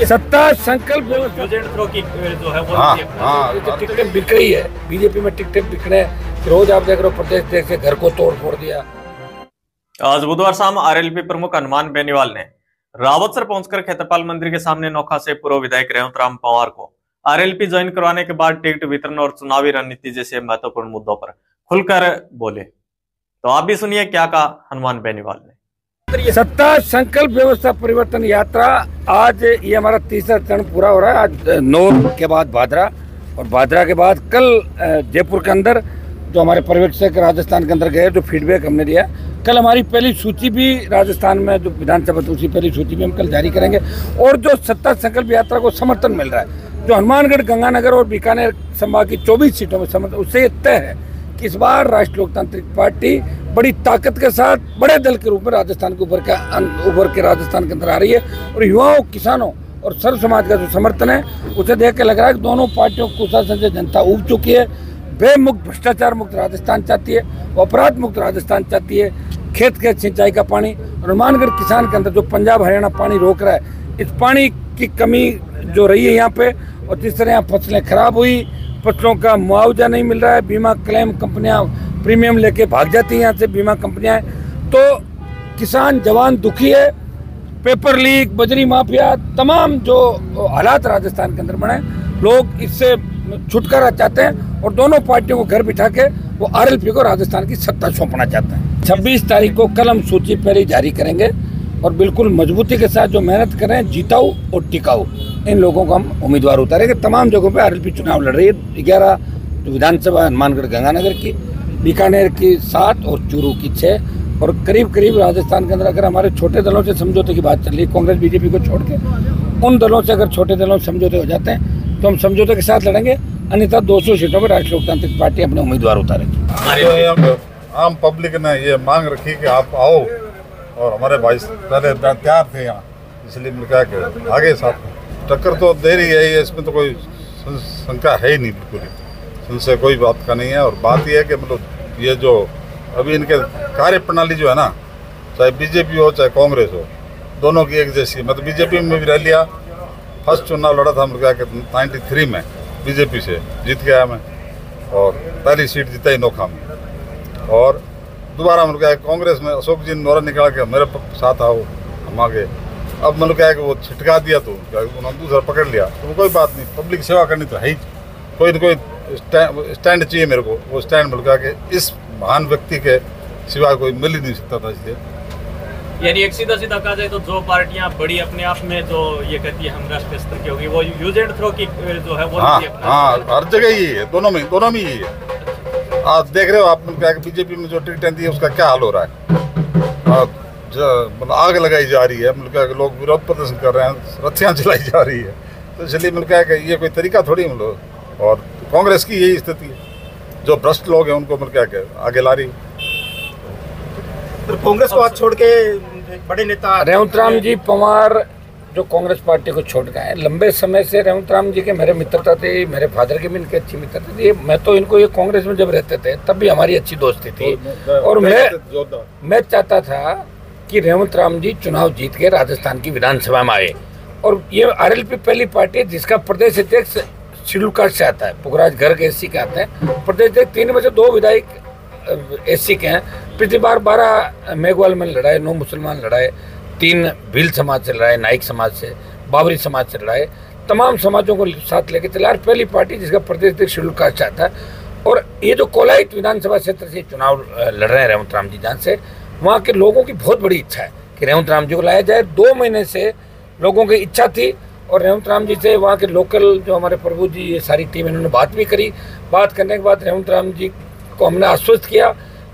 सत्ता संकल्प की जो है वो टिकटें बिक रही है। बीजेपी में टिकटें बिक रहे हैं। रोज आप देख रहे हो प्रदेश देश के घर को तोड़ फोड़ दिया। आज बुधवार शाम आरएलपी प्रमुख हनुमान बेनीवाल ने रावतसर पहुंचकर खेत्रपाल मंदिर के सामने नोखा से पूर्व विधायक रेवंतराम पंवार को आरएलपी ज्वाइन करवाने के बाद टिकट वितरण और चुनावी रणनीति जैसे महत्वपूर्ण मुद्दों पर खुलकर बोले। तो आप भी सुनिए क्या कहा हनुमान बेनीवाल ने। सत्ता संकल्प व्यवस्था परिवर्तन यात्रा आज ये हमारा तीसरा चरण पूरा हो रहा है। आज 9 के बाद भादरा और भादरा के बाद कल जयपुर के अंदर जो हमारे पर्यवेक्षक राजस्थान के अंदर गए, जो फीडबैक हमने दिया, कल हमारी पहली सूची भी राजस्थान में जो विधानसभा दूसरी पहली सूची भी हम कल जारी करेंगे। और जो सत्ता संकल्प यात्रा को समर्थन मिल रहा है, जो हनुमानगढ़, गंगानगर और बीकानेर संभाग की 24 सीटों में समर्थन, उससे ये तय है कि इस बार राष्ट्रीय लोकतांत्रिक पार्टी बड़ी ताकत के साथ बड़े दल के रूप में राजस्थान के उभर के राजस्थान के अंदर आ रही है। और युवाओं, किसानों और सर्व समाज का जो समर्थन है, उसे देख के लग रहा है कि दोनों पार्टियों को कुशासन से जनता उब चुकी है। बेमुक्त, भ्रष्टाचार मुक्त राजस्थान चाहती है, अपराध मुक्त राजस्थान चाहती है, खेत सिंचाई का पानी। हनुमानगढ़ किसान के अंदर जो पंजाब हरियाणा पानी रोक रहा है, इस पानी की कमी जो रही है यहाँ पे, और जिस तरह यहाँ फसलें खराब हुई, फसलों का मुआवजा नहीं मिल रहा है, बीमा क्लेम कंपनियां प्रीमियम लेके भाग जाती हैं यहाँ से बीमा कंपनियां, तो किसान जवान दुखी है। पेपर लीक, बजरी माफिया, तमाम जो हालात राजस्थान के अंदर बने, लोग इससे छुटकारा चाहते हैं और दोनों पार्टियों को घर बिठा के वो आरएलपी को राजस्थान की सत्ता सौंपना चाहते हैं। 26 तारीख को कल हम सूची पहले जारी करेंगे और बिल्कुल मजबूती के साथ जो मेहनत कर रहे हैं, जीताऊ और टिकाऊ, इन लोगों को हम उम्मीदवार उतारेंगे। तमाम जगहों पे आरएलपी चुनाव लड़ रही है। 11 विधानसभा हनुमानगढ़ गंगानगर की, बीकानेर की 7 और चूरू की 6, और करीब करीब राजस्थान के अंदर अगर हमारे छोटे दलों से समझौते की बात चल रही है, कांग्रेस बीजेपी को छोड़ के, उन दलों से अगर छोटे दलों से समझौते हो जाते हैं तो हम समझौते के साथ लड़ेंगे, अन्यथा 200 सीटों पर राष्ट्रीय लोकतांत्रिक पार्टी अपने उम्मीदवार उतारेगी। आम पब्लिक ने ये मांग रखी कि आप आओ, और हमारे भाई पहले तैयार थे यहाँ, इसलिए मिलकर के आगे साथ टक्कर तो दे रही है। ये इसमें तो कोई शंका है ही नहीं, बिल्कुल संशय कोई बात का नहीं है। और बात यह है कि मतलब ये जो अभी इनके कार्य प्रणाली जो है ना, चाहे बीजेपी हो चाहे कांग्रेस हो, दोनों की एक जैसी। मैं तो बीजेपी में भी रह लिया, फर्स्ट चुनाव लड़ा था मिलकर के 93 में बीजेपी से जीत गया मैं, और पहली सीट जीता ही नोखा में। और दोबारा मतलब क्या है, कांग्रेस में अशोक जी नोरा निकाल के मेरे साथ आओ, हम आ गए। अब मतलब क्या है कि वो छिटका दिया तो उन्होंने दूसरा पकड़ लिया, तो कोई बात नहीं, पब्लिक सेवा करनी तो है ही। कोई न कोई स्टैंड चाहिए मेरे को, वो स्टैंड मिल के इस महान व्यक्ति के सिवा कोई मिल ही नहीं सकता था। इसलिए यानी एक सीधा कहा जाए तो जो पार्टियां बड़ी अपने आप में जो ये कहती है हम राष्ट्रीय स्तर की होगी, वो यूज एंड थ्रो की जो है वो हर जगह ही है, दोनों में ही है। आप देख रहे हो, आप बीजेपी में जो टिकटें दी है उसका क्या हाल हो रहा है। आग लगाई जा रही है, मतलब लोग विरोध प्रदर्शन कर रहे हैं, रथियां चलाई जा रही है। तो इसलिए मतलब कि ये कोई तरीका थोड़ी मतलब। और कांग्रेस की यही स्थिति है, जो भ्रष्ट लोग हैं उनको मतलब आगे ला रही। तो कांग्रेस को हाथ छोड़ के बड़े नेता रेवंतराम जी पंवार जो कांग्रेस पार्टी को छोड़ गए, लंबे समय से रेवंतराम जी के मेरे मित्रता थी, मेरे फादर की भी इनकी अच्छी मित्रता थी। मैं तो इनको ये कांग्रेस में जब रहते थे तब भी हमारी अच्छी दोस्ती थी, और मैं चाहता था कि रेवंतराम जी चुनाव जीत के राजस्थान की विधानसभा में आए। और ये आरएलपी पहली पार्टी है जिसका प्रदेश अध्यक्ष शेड्यूल कास्ट से आता है, पुखराज गर्ग एससी के आते हैं। प्रदेश अध्यक्ष 3 में से 2 विधायक एससी के हैं। पिछली बार 12 मेघवाल में लड़ाए, 9 मुसलमान लड़ाए, 3 भील समाज से लड़ाए, नाइक समाज से, बाबरी समाज से लड़ाए, तमाम समाजों को साथ लेके चला। पहली पार्टी जिसका प्रदेश अध्यक्ष शेड्यूल कास्ट से आता है। और ये जो कोलाइट विधानसभा क्षेत्र से चुनाव लड़ रहे हैं रेवंतराम जी, जहाँ से वहाँ के लोगों की बहुत बड़ी इच्छा है कि रेवंतराम जी को लाया जाए। 2 महीने से लोगों की इच्छा थी, और रेवंतराम जी से वहाँ के लोकल जो हमारे प्रभु जी, ये सारी टीम, इन्होंने बात भी करी। बात करने के बाद रेवंतराम जी को हमने आश्वस्त किया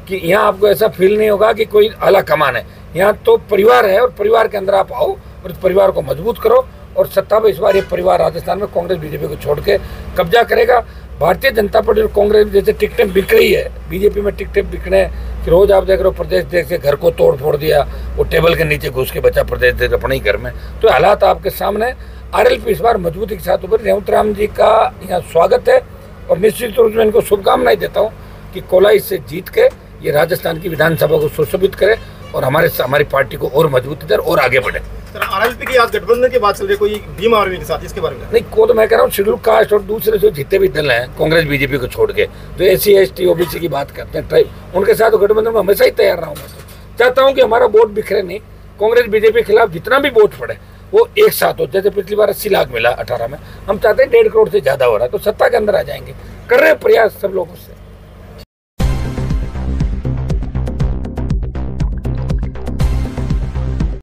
कि यहाँ आपको ऐसा फील नहीं होगा कि कोई आला कमान है, यहाँ तो परिवार है, और परिवार के अंदर आप आओ और इस परिवार को मजबूत करो। और सत्ता पर इस बार ये परिवार राजस्थान में कांग्रेस बीजेपी को छोड़ के कब्जा करेगा। भारतीय जनता पार्टी और कांग्रेस जैसे टिकटें बिक रही है, बीजेपी में टिकटें बिकने कि रोज आप देख रहे हो प्रदेश देश के घर को तोड़ फोड़ दिया, वो टेबल के नीचे घुस के बचा प्रदेश देश अपने ही घर में। तो हालात आपके सामने। आरएलपी इस बार मजबूती के साथ ऊपर। रेवंतराम जी का यहाँ स्वागत है, और निश्चित रूप से इनको शुभकामनाएं देता हूँ कि कोलाई से जीत के ये राजस्थान की विधानसभा को सुशोभित करे और हमारी पार्टी को और मजबूती दे और आगे बढ़े। आरएलपी की आज गठबंधन की बात चल रही है, कोई भीम आर्मी के साथ, इसके बारे में नहीं, को तो मैं कह रहा हूँ शेड्यूल कास्ट और दूसरे जो जितने भी दल हैं कांग्रेस बीजेपी को छोड़ के, जो SC ST OBC की बात करते हैं ट्राइब, उनके साथ तो गठबंधन में हमेशा ही तैयार रहा हूँ। मैं तो चाहता हूँ कि हमारा वोट बिखरे नहीं, कांग्रेस बीजेपी के खिलाफ जितना भी वोट पड़े वो एक साथ हो। जैसे पिछली बार 80 लाख मिला 18 में, हम चाहते हैं 1.5 करोड़ से ज़्यादा हो रहा है, तो सत्ता के अंदर आ जाएंगे। कर रहे हैं प्रयास सब लोगों से।